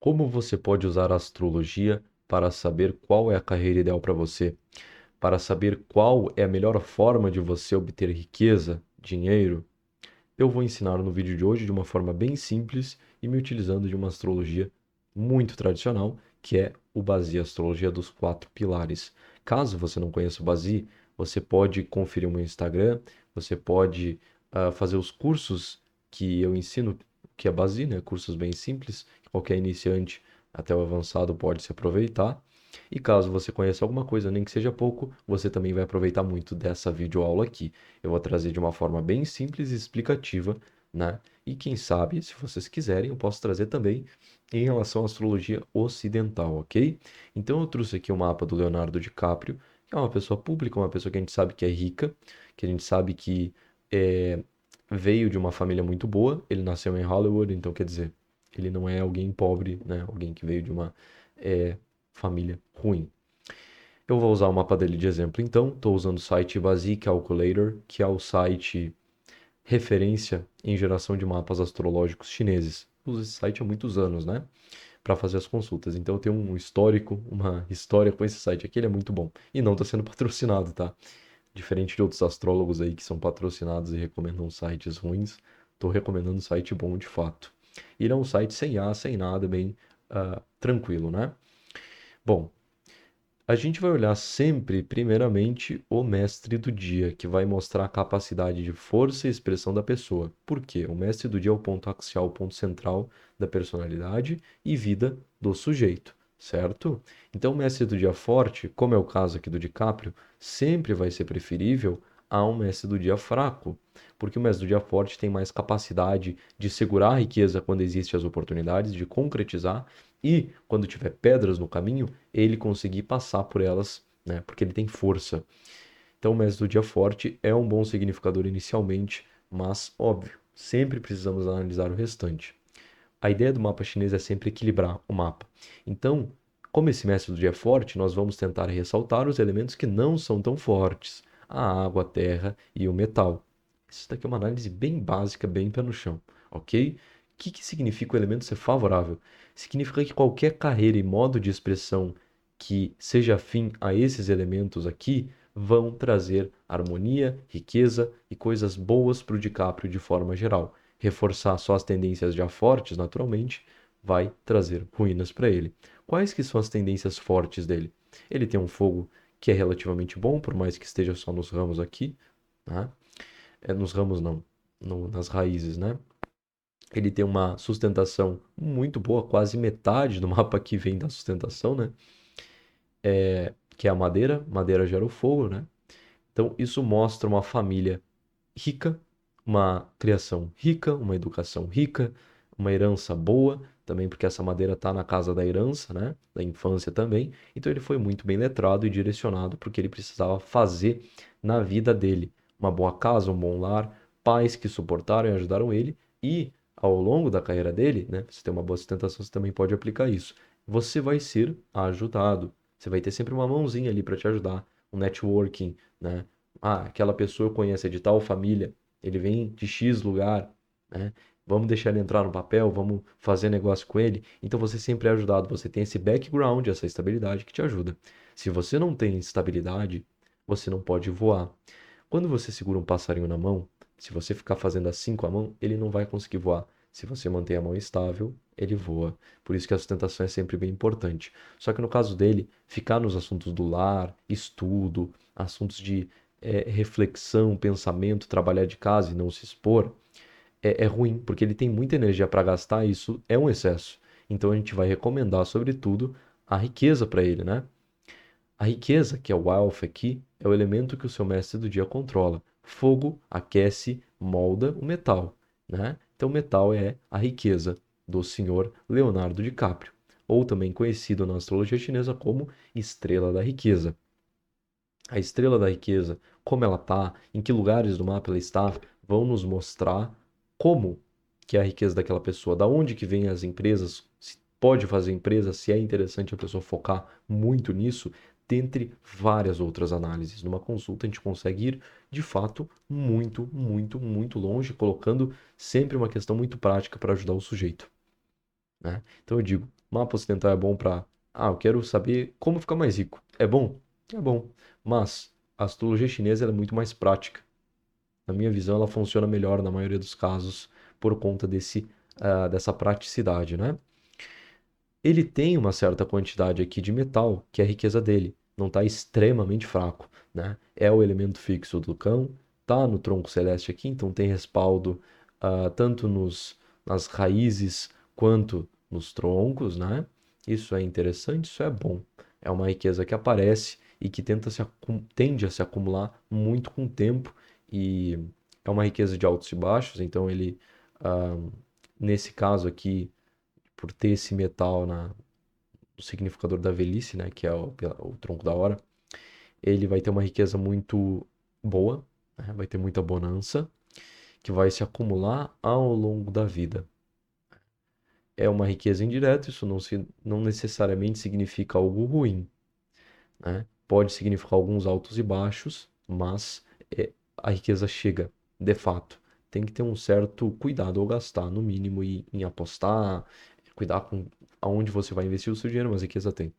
Como você pode usar a astrologia para saber qual é a carreira ideal para você? Para saber qual é a melhor forma de você obter riqueza, dinheiro? Eu vou ensinar no vídeo de hoje de uma forma bem simples e me utilizando de uma astrologia muito tradicional, que é o Basi, a astrologia dos quatro pilares. Caso você não conheça o Basi, você pode conferir o meu Instagram, você pode fazer os cursos que eu ensino, que é Basi, né? Cursos bem simples, que qualquer iniciante até o avançado pode se aproveitar. E caso você conheça alguma coisa, nem que seja pouco, você também vai aproveitar muito dessa videoaula aqui. Eu vou trazer de uma forma bem simples e explicativa, né? E quem sabe, se vocês quiserem, eu posso trazer também em relação à astrologia ocidental, ok? Então eu trouxe aqui o mapa do Leonardo DiCaprio, que é uma pessoa pública, uma pessoa que a gente sabe que é rica, que a gente sabe que é, veio de uma família muito boa. Ele nasceu em Hollywood, então quer dizer, ele não é alguém pobre, né? Alguém que veio de uma é, família ruim. Eu vou usar o mapa dele de exemplo, então. Estou usando o site Basi Calculator, que é o site referência em geração de mapas astrológicos chineses. Uso esse site há muitos anos, né? Para fazer as consultas. Então eu tenho um histórico, uma história com esse site aqui, ele é muito bom. E não está sendo patrocinado, tá? Diferente de outros astrólogos aí que são patrocinados e recomendam sites ruins, estou recomendando um site bom de fato. E ele é um site sem A, sem nada, bem tranquilo, né? Bom, a gente vai olhar sempre, primeiramente, o mestre do dia, que vai mostrar a capacidade de força e expressão da pessoa. Por quê? O mestre do dia é o ponto axial, o ponto central da personalidade e vida do sujeito, certo? Então, o mestre do dia forte, como é o caso aqui do DiCaprio, sempre vai ser preferível a um mestre do dia fraco, porque o mestre do dia forte tem mais capacidade de segurar a riqueza quando existem as oportunidades, de concretizar e, quando tiver pedras no caminho, ele conseguir passar por elas, né? Porque ele tem força. Então, o mestre do dia forte é um bom significador inicialmente, mas, óbvio, sempre precisamos analisar o restante. A ideia do mapa chinês é sempre equilibrar o mapa. Então, como esse mestre do dia é forte, nós vamos tentar ressaltar os elementos que não são tão fortes: a água, a terra e o metal. Isso daqui é uma análise bem básica, bem pé no chão, ok? O que significa o elemento ser favorável? Significa que qualquer carreira e modo de expressão que seja afim a esses elementos aqui vão trazer harmonia, riqueza e coisas boas para o DiCaprio de forma geral. Reforçar só as tendências já fortes, naturalmente, vai trazer ruínas para ele. Quais que são as tendências fortes dele? Ele tem um fogo que é relativamente bom, por mais que esteja só nos ramos aqui, né? Nos ramos não, nas raízes, né? Ele tem uma sustentação muito boa, quase metade do mapa aqui vem da sustentação, né? Que é a madeira, madeira gera o fogo, né? Então isso mostra uma família rica, uma criação rica, uma educação rica, uma herança boa, também porque essa madeira está na casa da herança, né? Da infância também. Então ele foi muito bem letrado e direcionado porque ele precisava fazer na vida dele uma boa casa, um bom lar, pais que suportaram e ajudaram ele e ao longo da carreira dele, né? Você tem uma boa sustentação, você também pode aplicar isso. Você vai ser ajudado. Você vai ter sempre uma mãozinha ali para te ajudar, um networking, né? Ah, aquela pessoa conhece de tal família, ele vem de X lugar, né? Vamos deixar ele entrar no papel, vamos fazer negócio com ele. Então você sempre é ajudado, você tem esse background, essa estabilidade que te ajuda. Se você não tem estabilidade, você não pode voar. Quando você segura um passarinho na mão, se você ficar fazendo assim com a mão, ele não vai conseguir voar. Se você manter a mão estável, ele voa. Por isso que a sustentação é sempre bem importante. Só que no caso dele, ficar nos assuntos do lar, estudo, assuntos de reflexão, pensamento, trabalhar de casa e não se expor, é ruim, porque ele tem muita energia para gastar e isso é um excesso. Então a gente vai recomendar, sobretudo, a riqueza para ele, né? A riqueza, que é o wealth aqui, é o elemento que o seu mestre do dia controla. Fogo aquece, molda o metal, né? Então, o metal é a riqueza do senhor Leonardo DiCaprio, ou também conhecido na astrologia chinesa como estrela da riqueza. A estrela da riqueza, como ela está, em que lugares do mapa ela está, vão nos mostrar como que é a riqueza daquela pessoa, da onde que vem as empresas, se pode fazer empresa, se é interessante a pessoa focar muito nisso, dentre várias outras análises. Numa consulta a gente consegue ir, de fato, muito, muito, muito longe, colocando sempre uma questão muito prática para ajudar o sujeito, né? Então eu digo, Mapa ocidental é bom para, eu quero saber como ficar mais rico. É bom? É bom. Mas a astrologia chinesa ela é muito mais prática. Na minha visão, ela funciona melhor na maioria dos casos por conta dessa praticidade, né? Ele tem uma certa quantidade aqui de metal, que é a riqueza dele. Não está extremamente fraco, né? É o elemento fixo do cão, tá no tronco celeste aqui, então tem respaldo tanto nas raízes quanto nos troncos, né? Isso é interessante, isso é bom. É uma riqueza que aparece e que tende a se acumular muito com o tempo e é uma riqueza de altos e baixos, então ah, nesse caso aqui por ter esse metal no significador da velhice, né, que é o tronco da hora, ele vai ter uma riqueza muito boa, né, vai ter muita bonança, que vai se acumular ao longo da vida. É uma riqueza indireta, isso não necessariamente significa algo ruim, né? Pode significar alguns altos e baixos, mas a riqueza chega, de fato. Tem que ter um certo cuidado ao gastar, no mínimo, em apostar, cuidar com aonde você vai investir o seu dinheiro, mas riqueza tem.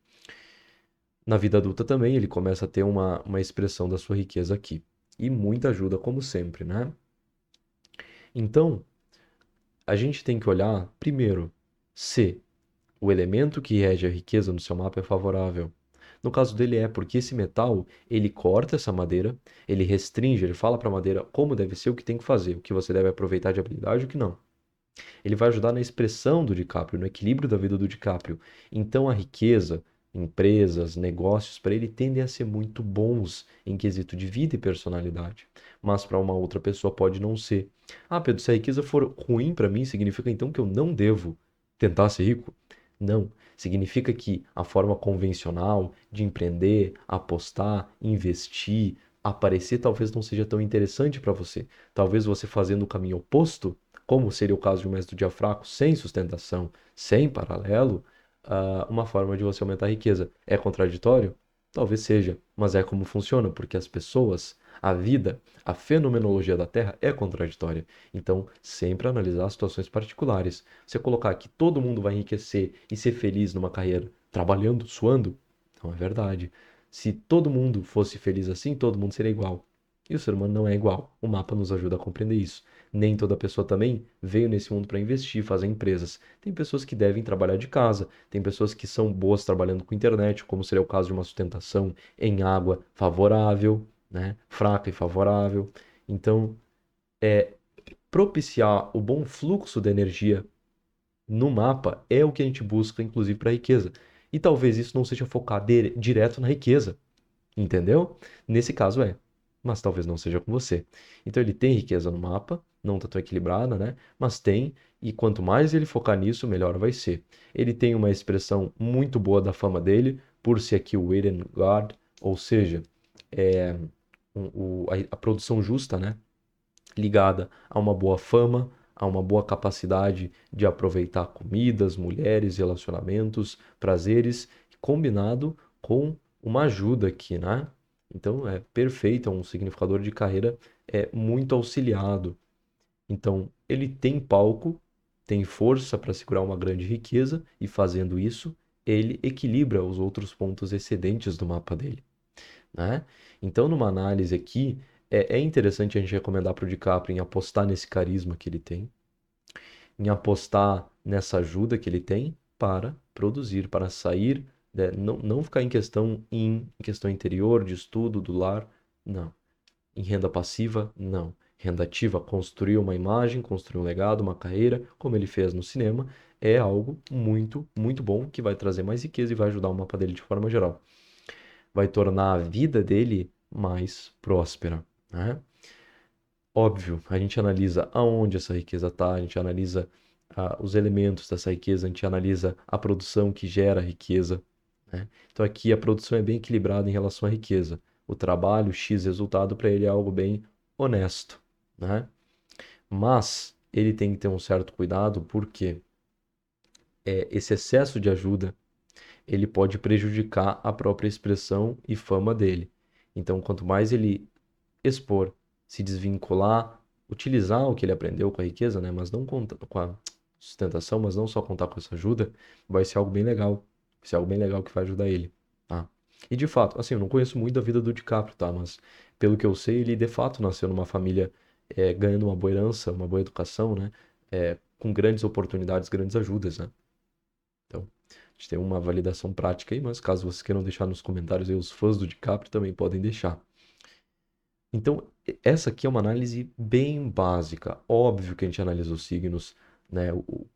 Na vida adulta também, ele começa a ter uma expressão da sua riqueza aqui. E muita ajuda, como sempre, né? Então, a gente tem que olhar, primeiro, se o elemento que rege a riqueza no seu mapa é favorável. No caso dele é porque esse metal, ele corta essa madeira, ele restringe, ele fala para a madeira como deve ser, o que tem que fazer, o que você deve aproveitar de habilidade e o que não. Ele vai ajudar na expressão do DiCaprio, no equilíbrio da vida do DiCaprio. Então a riqueza, empresas, negócios, para ele tendem a ser muito bons em quesito de vida e personalidade. Mas para uma outra pessoa pode não ser. Ah, Pedro, se a riqueza for ruim para mim, significa então que eu não devo tentar ser rico? Não. Significa que a forma convencional de empreender, apostar, investir, aparecer talvez não seja tão interessante para você. Talvez você fazendo o caminho oposto, como seria o caso de um mestre diafraco, sem sustentação, sem paralelo, uma forma de você aumentar a riqueza. É contraditório? Talvez seja, mas é como funciona, porque as pessoas, a vida, a fenomenologia da Terra é contraditória. Então, sempre analisar situações particulares. Você colocar que todo mundo vai enriquecer e ser feliz numa carreira trabalhando, suando, não é verdade. Se todo mundo fosse feliz assim, todo mundo seria igual. E o ser humano não é igual. O mapa nos ajuda a compreender isso. Nem toda pessoa também veio nesse mundo para investir, fazer empresas. Tem pessoas que devem trabalhar de casa, tem pessoas que são boas trabalhando com internet, como seria o caso de uma sustentação em água favorável, né? Fraca e favorável. Então, propiciar o bom fluxo de energia no mapa é o que a gente busca, inclusive, para a riqueza. E talvez isso não seja focado direto na riqueza. Entendeu? Nesse caso é, mas talvez não seja com você. Então ele tem riqueza no mapa, não está tão equilibrada, né? Mas tem, e quanto mais ele focar nisso, melhor vai ser. Ele tem uma expressão muito boa da fama dele, por ser aqui o Eden Guard, ou seja, é, a produção justa, né? Ligada a uma boa fama, a uma boa capacidade de aproveitar comidas, mulheres, relacionamentos, prazeres, combinado com uma ajuda aqui, né? Então é perfeito, é um significador de carreira muito auxiliado. Então ele tem palco, tem força para segurar uma grande riqueza e fazendo isso, ele equilibra os outros pontos excedentes do mapa dele, né? Então, numa análise aqui, é interessante a gente recomendar para o DiCaprio em apostar nesse carisma que ele tem, em apostar nessa ajuda que ele tem para produzir, para sair, né? Não ficar em questão interior, de estudo, do lar, não. Em renda passiva, não. Renda ativa, construir uma imagem, construir um legado, uma carreira, como ele fez no cinema, é algo muito, muito bom que vai trazer mais riqueza e vai ajudar o mapa dele de forma geral. Vai tornar a vida dele mais próspera, né? Óbvio, a gente analisa aonde essa riqueza está, a gente analisa os elementos dessa riqueza, a gente analisa a produção que gera a riqueza, né? Então aqui a produção é bem equilibrada em relação à riqueza. O trabalho, X resultado, para ele é algo bem honesto, né? Mas ele tem que ter um certo cuidado porque esse excesso de ajuda ele pode prejudicar a própria expressão e fama dele. Então, quanto mais ele expor, se desvincular, utilizar o que ele aprendeu com a riqueza, né? Mas não com a sustentação, mas não só contar com essa ajuda, vai ser algo bem legal. Vai ser algo bem legal que vai ajudar ele, tá? E de fato, assim, eu não conheço muito da vida do DiCaprio, tá? Mas pelo que eu sei, ele de fato nasceu numa família ganhando uma boa herança, uma boa educação, né? Com grandes oportunidades, grandes ajudas, né? Então, a gente tem uma validação prática aí, mas caso vocês queiram deixar nos comentários aí, os fãs do DiCaprio também podem deixar. Então, essa aqui é uma análise bem básica. Óbvio que a gente analisa os signos, né?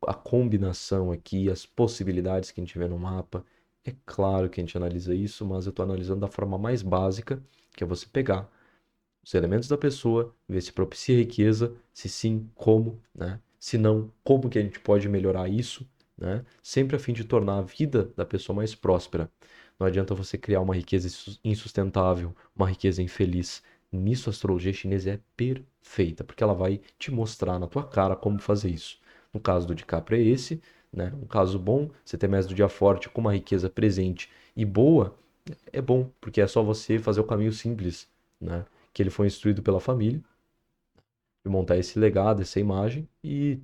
A combinação aqui, as possibilidades que a gente vê no mapa. É claro que a gente analisa isso, mas eu estou analisando da forma mais básica, que é você pegar os elementos da pessoa, ver se propicia riqueza, se sim, como, né? Se não, como que a gente pode melhorar isso, né? Sempre a fim de tornar a vida da pessoa mais próspera. Não adianta você criar uma riqueza insustentável, uma riqueza infeliz. Nisso a astrologia chinesa é perfeita, porque ela vai te mostrar na tua cara como fazer isso. No caso do DiCaprio é esse, né? Um caso bom, você ter mês do dia forte com uma riqueza presente e boa, é bom, porque é só você fazer o caminho simples, né? Que ele foi instruído pela família, de montar esse legado, essa imagem e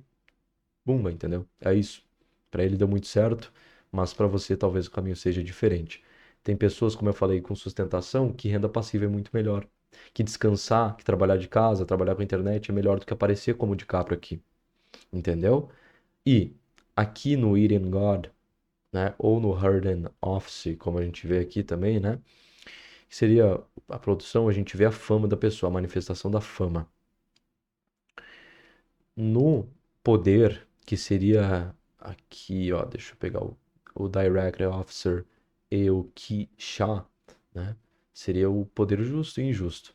bumba, entendeu? É isso. Para ele deu muito certo, mas para você talvez o caminho seja diferente. Tem pessoas, como eu falei, com sustentação, que renda passiva é muito melhor. Que descansar, que trabalhar de casa, trabalhar com a internet é melhor do que aparecer como de capra aqui, entendeu? E aqui no Eating God, né, ou no Herden Office, como a gente vê aqui também, né, que seria a produção, a gente vê a fama da pessoa, a manifestação da fama. No poder, que seria aqui, ó, deixa eu pegar o Director Officer e o Ki Sha, né? Seria o poder justo e injusto.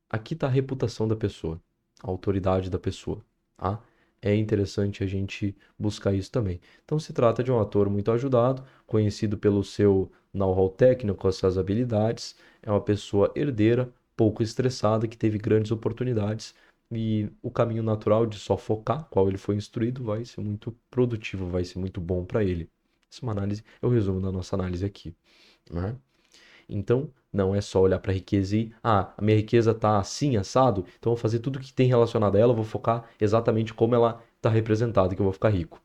Aqui está a reputação da pessoa, a autoridade da pessoa, tá? É interessante a gente buscar isso também. Então se trata de um ator muito ajudado, conhecido pelo seu know-how técnico, as suas habilidades, é uma pessoa herdeira, pouco estressada, que teve grandes oportunidades e o caminho natural de só focar, qual ele foi instruído, vai ser muito produtivo, vai ser muito bom para ele. Essa é uma análise, é o resumo da nossa análise aqui, né? Então, não é só olhar para a riqueza e, a minha riqueza está assim, assado, então eu vou fazer tudo que tem relacionado a ela, eu vou focar exatamente como ela está representada, que eu vou ficar rico.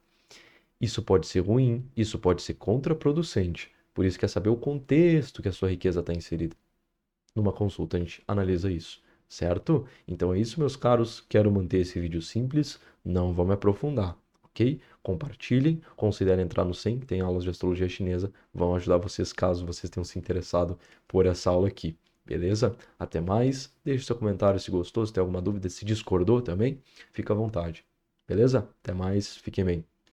Isso pode ser ruim, isso pode ser contraproducente. Por isso que é saber o contexto que a sua riqueza está inserida. Numa consulta a gente analisa isso, certo? Então é isso, meus caros. Quero manter esse vídeo simples, não vou me aprofundar, ok? Compartilhem, considerem entrar no SEM, que tem aulas de astrologia chinesa, vão ajudar vocês caso vocês tenham se interessado por essa aula aqui, beleza? Até mais, deixe seu comentário se gostou, se tem alguma dúvida, se discordou também, fica à vontade, beleza? Até mais, fiquem bem.